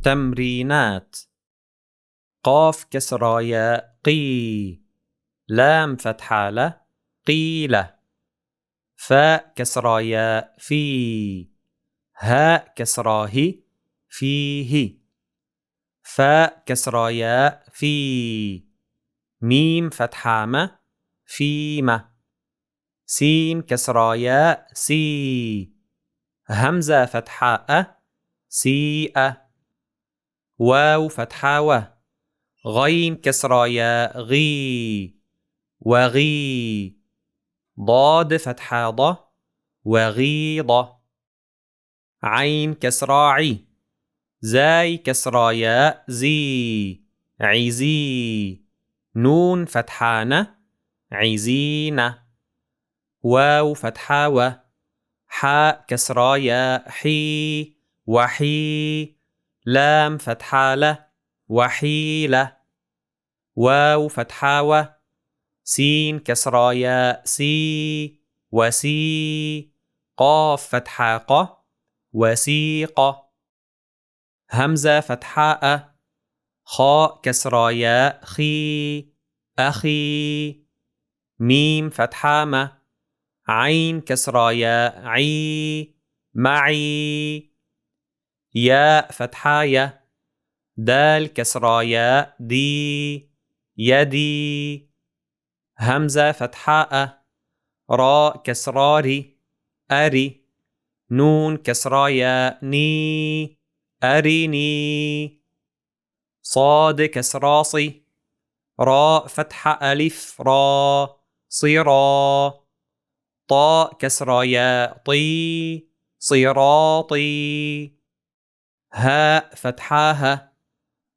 تمرينات. قاف كسرى ياء قي، لام فتحة له قيلة، فاء كسرى ياء في، هاء كسرى هي فيه، فاء كسرى ياء في، ميم فتحة ما فيما، سين كسرى ياء سي، همزة فتحة سيئة، واو فتحة غين كسرى ياء غي وغي، ضاد فتحة وغيض، عين كسرى عي، زاي كسرى ياء زي عزي، نون فتحة عزين، واو فتحة حاء كسرى ياء حي وحي، لام فتحة له وحيلة، واو فتحة سين كسرى ياء سي وسي، قاف فتحة وسيق، همزة فتحة خاء كسرى ياء خي أخي، ميم فتحة عين كسرى ياء عي معي، ياء فتحة دال كسرى ياء دي يدي، همزة فتحة راء كسراري أري، نون كسرى ياء ني أرني، صاد كسراصي، راء فتحة ألف را صرا، طاء كسرى ياء طي صراطي، هاء فتحاها،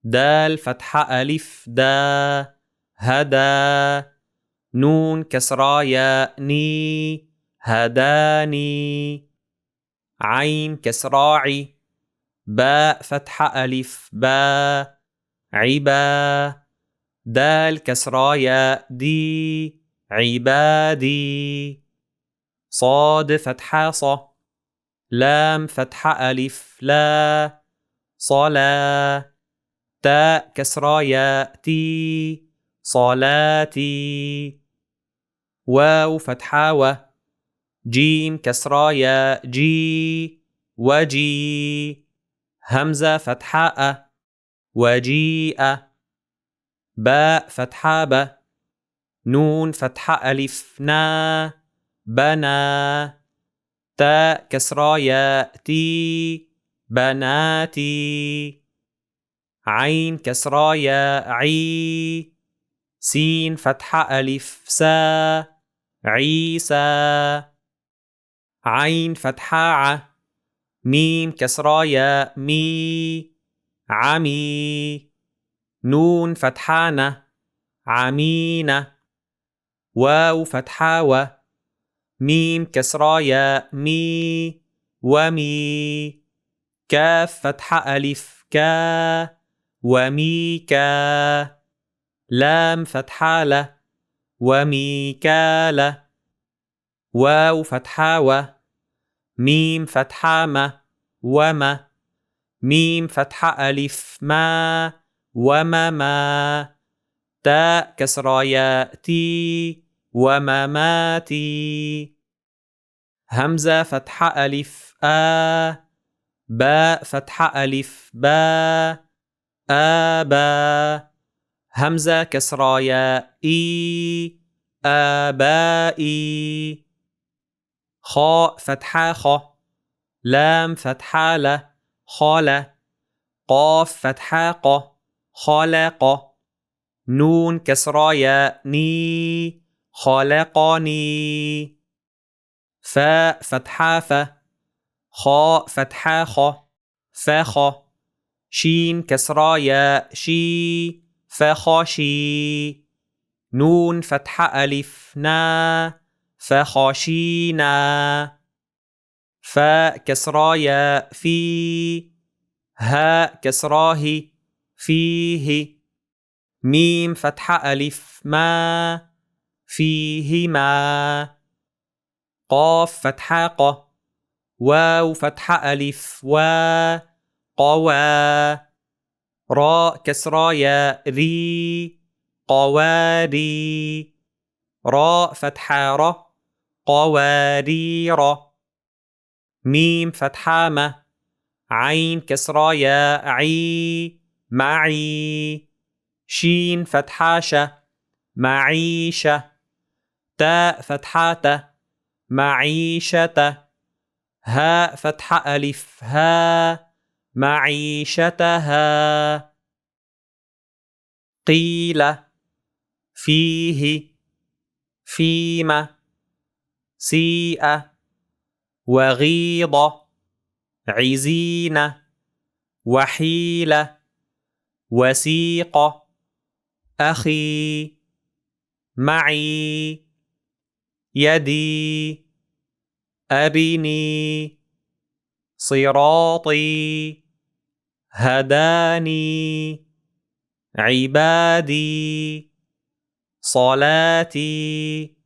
دال فتحة ألف دا هدا، نون كسرى ياء ني هداني، عين كسرى عي، باء فتحة ألف با عبا، دال كسرى ياء دي عبادي، صاد فتحة ص، لام فتحة ألف لا صلا، تاء كسرى ياء تي صلاتي، واو فتحة جيم كسرى ياء جي وجي، همزة فتحة وجيء، باء فتحة نون فتحة ألف نا بنا، تاء كسرى ياء تي بناتي، عين كسرى ياء عي، سين فتحة ألف سا عيسى، عين فتحة ع، ميم كسرى ياء مي عمي، نون فتحة عمينة، واو فتحة ميم كسرى ياء مي ومي، كاف فتحة ألف كا وميكا، لام فتحة له وميكالة، واو فتحة ميم فتحة ما وما، ميم فتحة ألف ما ومما، تاء كسرى ياء تي ومماتي، همزة فتحة ألف باء فتحة ألف با آبا، همزة كسرى ياء إي آبائي، خاء فتحة خ، لام فتحة له خالة، قاف فتحة ق خالق، نون كسرى ياء ني خالقني، فاء فتحة ف، خاء فتحة خ فخ، شين كسرى ياء شي فخشي، نون فتحة ألف نا فخشينا، فاء كسرى ياء في، هاء كسراه فيه، ميم فتحة ألف ما فيهما، قاف فتحة ق، واو فتحة ألف قوى، راء كسرى يا ري قواري راء فتحة ر قوارير ميم فتحة م عين كسرى يا عي معي شين فتحة ش معيشة تاء فتحة ت معيشة هاء فتحة ألف ها معيشتها قيل فيه فيما سيء وغيض عزين وحيل وسيق أخي معي يدي أرني صراطي هداني عبادي صلاتي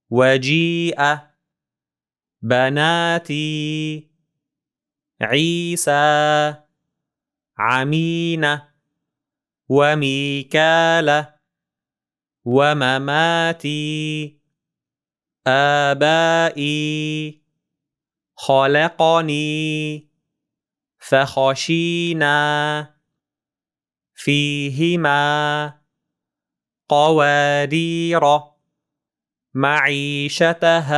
وجيء بناتي عيسى عمين وميكال ومماتي آبائي خلقني فخشينا فيهما قوارير معيشتها